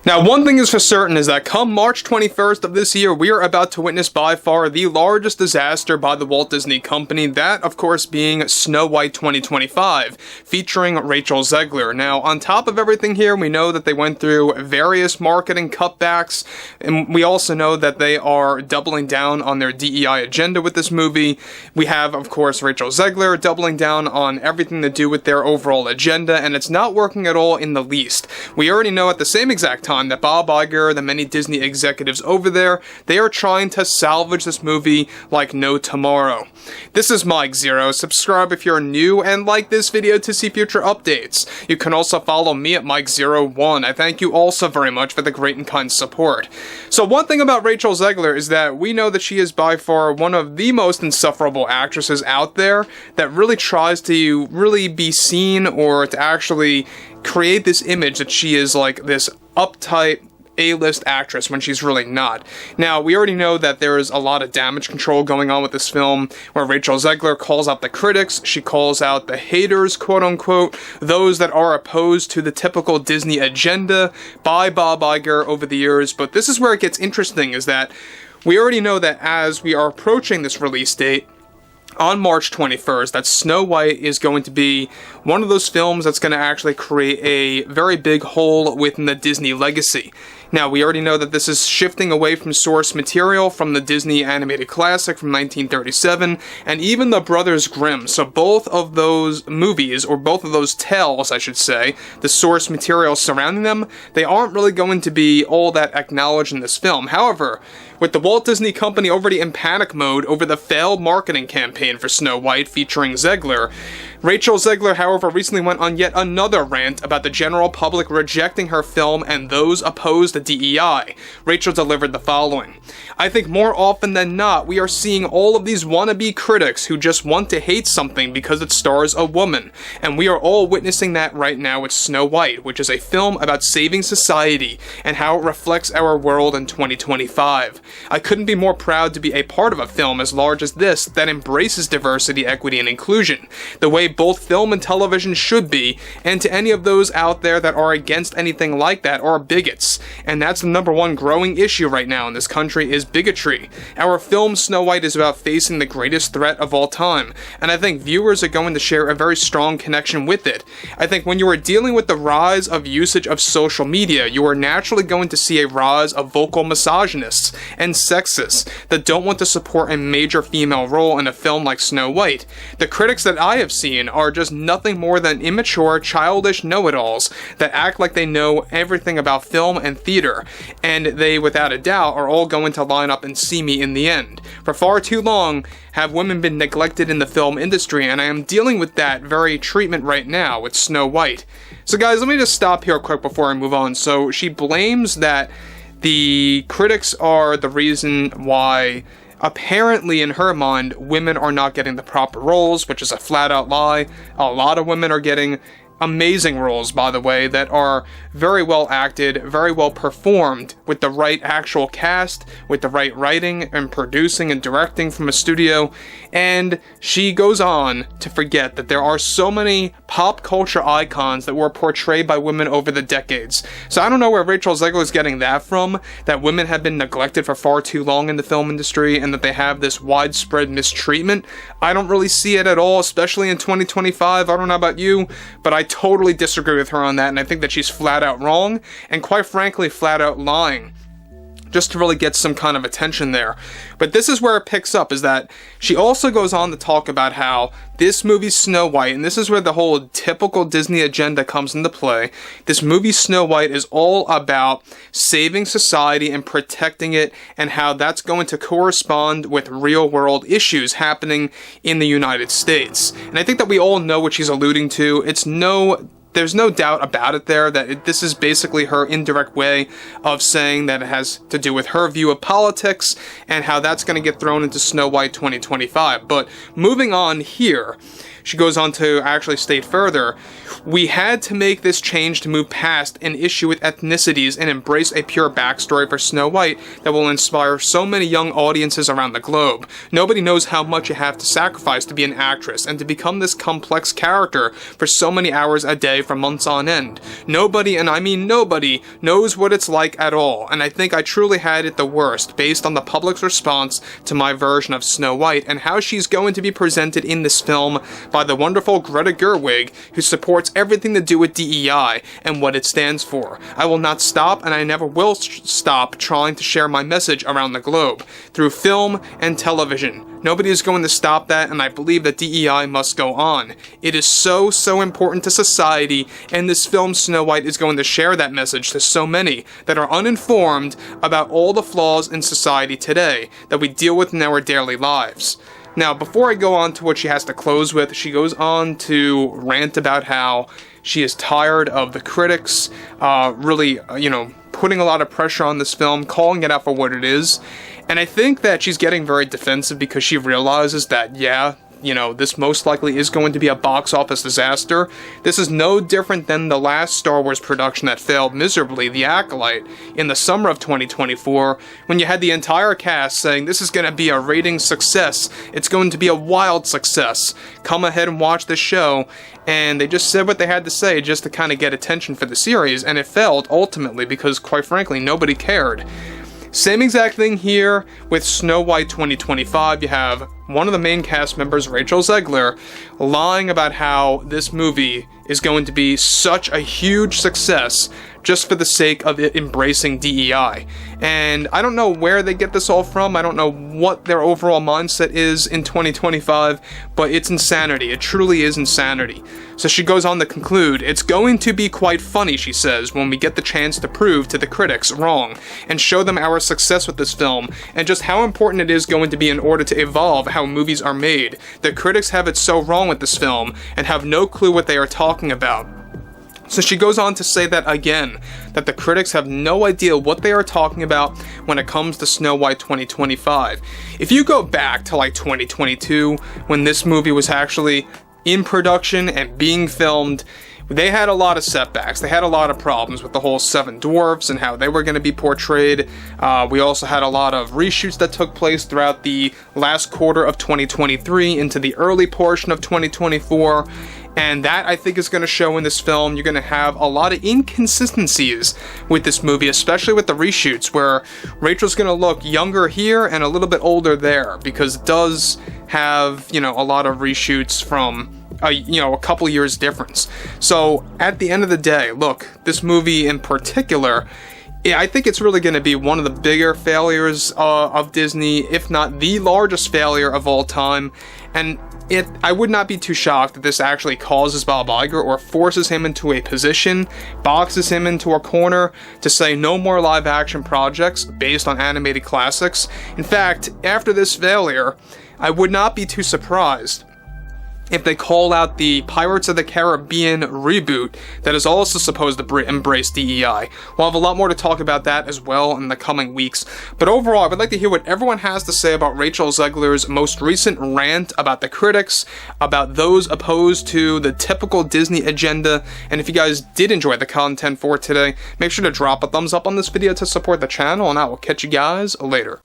Now, one thing is for certain is that come March 21st of this year, we are about to witness by far the largest disaster by the Walt Disney Company, that, of course, being Snow White 2025, featuring Rachel Zegler. Now, on top of everything here, we know that they went through various marketing cutbacks, and we also know that they are doubling down on their DEI agenda with this movie. We have, of course, Rachel Zegler doubling down on everything to do with their overall agenda, and it's not working at all in the least. We already know at the same exact time that Bob Iger, the many Disney executives over there, they are trying to salvage this movie like no tomorrow. This is Mike Zero. Subscribe if you're new and like this video to see future updates. You can also follow me at Mike01. I thank you also very much for the great and kind support. So one thing about Rachel Zegler is that we know that she is by far one of the most insufferable actresses out there that really tries to really be seen or to actually create this image that she is like this uptight A-list actress when she's really not. Now, we already know that there is a lot of damage control going on with this film, where Rachel Zegler calls out the critics, she calls out the haters, quote-unquote, those that are opposed to the typical Disney agenda by Bob Iger over the years. But this is where it gets interesting, is that we already know that as we are approaching this release date, on March 21st, that Snow White is going to be one of those films that's going to actually create a very big hole within the Disney legacy. Now, we already know that this is shifting away from source material from the Disney animated classic from 1937, and even the Brothers Grimm. So both of those movies, or both of those tales, I should say, the source material surrounding them, they aren't really going to be all that acknowledged in this film. However, with the Walt Disney Company already in panic mode over the failed marketing campaign for Snow White featuring Zegler, Rachel Zegler, however, recently went on yet another rant about the general public rejecting her film and those opposed to DEI. Rachel delivered the following: "I think more often than not, we are seeing all of these wannabe critics who just want to hate something because it stars a woman, and we are all witnessing that right now with Snow White, which is a film about saving society and how it reflects our world in 2025. I couldn't be more proud to be a part of a film as large as this that embraces diversity, equity, and inclusion, the way both film and television should be, and to any of those out there that are against anything like that are bigots. And that's the number one growing issue right now in this country, is bigotry. Our film Snow White is about facing the greatest threat of all time, and I think viewers are going to share a very strong connection with it. I think when you are dealing with the rise of usage of social media, you are naturally going to see a rise of vocal misogynists and sexists that don't want to support a major female role in a film like Snow White. The critics that I have seen are just nothing more than immature, childish know-it-alls that act like they know everything about film and theater, and they, without a doubt, are all going to line up and see me in the end. For far too long have women been neglected in the film industry, and I am dealing with that very treatment right now with Snow White." So guys, let me just stop here quick before I move on. So she blames that the critics are the reason why, apparently in her mind, women are not getting the proper roles, which is a flat-out lie. A lot of women are getting amazing roles, by the way, that are very well acted, very well performed, with the right actual cast, with the right writing and producing and directing from a studio. And she goes on to forget that there are so many pop culture icons that were portrayed by women over the decades. So I don't know where Rachel Zegler is getting that from, that women have been neglected for far too long in the film industry and that they have this widespread mistreatment. I don't really see it at all, especially in 2025. I don't know about you, but I totally disagree with her on that, and I think that she's flat out wrong, and quite frankly, flat out lying, just to really get some kind of attention there. But this is where it picks up, is that she also goes on to talk about how this movie Snow White, and this is where the whole typical Disney agenda comes into play, this movie Snow White is all about saving society and protecting it, and how that's going to correspond with real-world issues happening in the United States. And I think that we all know what she's alluding to. There's no doubt about it there that this is basically her indirect way of saying that it has to do with her view of politics and how that's going to get thrown into Snow White 2025. But moving on here, she goes on to actually state further, "We had to make this change to move past an issue with ethnicities and embrace a pure backstory for Snow White that will inspire so many young audiences around the globe. Nobody knows how much you have to sacrifice to be an actress and to become this complex character for so many hours a day for months on end. Nobody, and I mean nobody, knows what it's like at all, and I think I truly had it the worst based on the public's response to my version of Snow White and how she's going to be presented in this film by the wonderful Greta Gerwig, who supports everything to do with DEI and what it stands for. I will not stop, and I never will stop trying to share my message around the globe through film and television. Nobody is going to stop that, and I believe that DEI must go on. It is so important to society, and this film Snow White is going to share that message to so many that are uninformed about all the flaws in society today that we deal with in our daily lives. Now, before I go on to what she has to close with, she goes on to rant about how she is tired of the critics really, putting a lot of pressure on this film, calling it out for what it is. And I think that she's getting very defensive because she realizes that, this most likely is going to be a box office disaster. This is no different than the last Star Wars production that failed miserably, The Acolyte, in the summer of 2024, when you had the entire cast saying, this is going to be a rating success, it's going to be a wild success, come ahead and watch this show, and they just said what they had to say just to kind of get attention for the series, and it failed ultimately because, quite frankly, nobody cared. Same exact thing here with Snow White 2025. You have one of the main cast members, Rachel Zegler, lying about how this movie is going to be such a huge success just for the sake of it embracing DEI. And I don't know where they get this all from. I don't know what their overall mindset is in 2025, but it's insanity. It truly is insanity. So she goes on to conclude, it's going to be quite funny, she says, when we get the chance to prove to the critics wrong and show them our success with this film and just how important it is going to be in order to evolve how movies are made. The critics have it so wrong with this film and have no clue what they are talking about. So she goes on to say that again, that the critics have no idea what they are talking about when it comes to Snow White 2025. If you go back to like 2022, when this movie was actually in production and being filmed, they had a lot of setbacks. They had a lot of problems with the whole Seven Dwarfs and how they were going to be portrayed. We also had a lot of reshoots that took place throughout the last quarter of 2023 into the early portion of 2024. And that, I think, is going to show in this film. You're going to have a lot of inconsistencies with this movie, especially with the reshoots, where Rachel's going to look younger here and a little bit older there, because it does have, a lot of reshoots from a couple years difference. So at the end of the day, look, this movie in particular, I think it's really going to be one of the bigger failures of Disney, if not the largest failure of all time. And I would not be too shocked if this actually causes Bob Iger or forces him into a position, boxes him into a corner to say no more live action projects based on animated classics. In fact, after this failure, I would not be too surprised if they call out the Pirates of the Caribbean reboot that is also supposed to embrace DEI. We'll have a lot more to talk about that as well in the coming weeks. But overall, I would like to hear what everyone has to say about Rachel Zegler's most recent rant about the critics, about those opposed to the typical Disney agenda. And if you guys did enjoy the content for today, make sure to drop a thumbs up on this video to support the channel, and I will catch you guys later.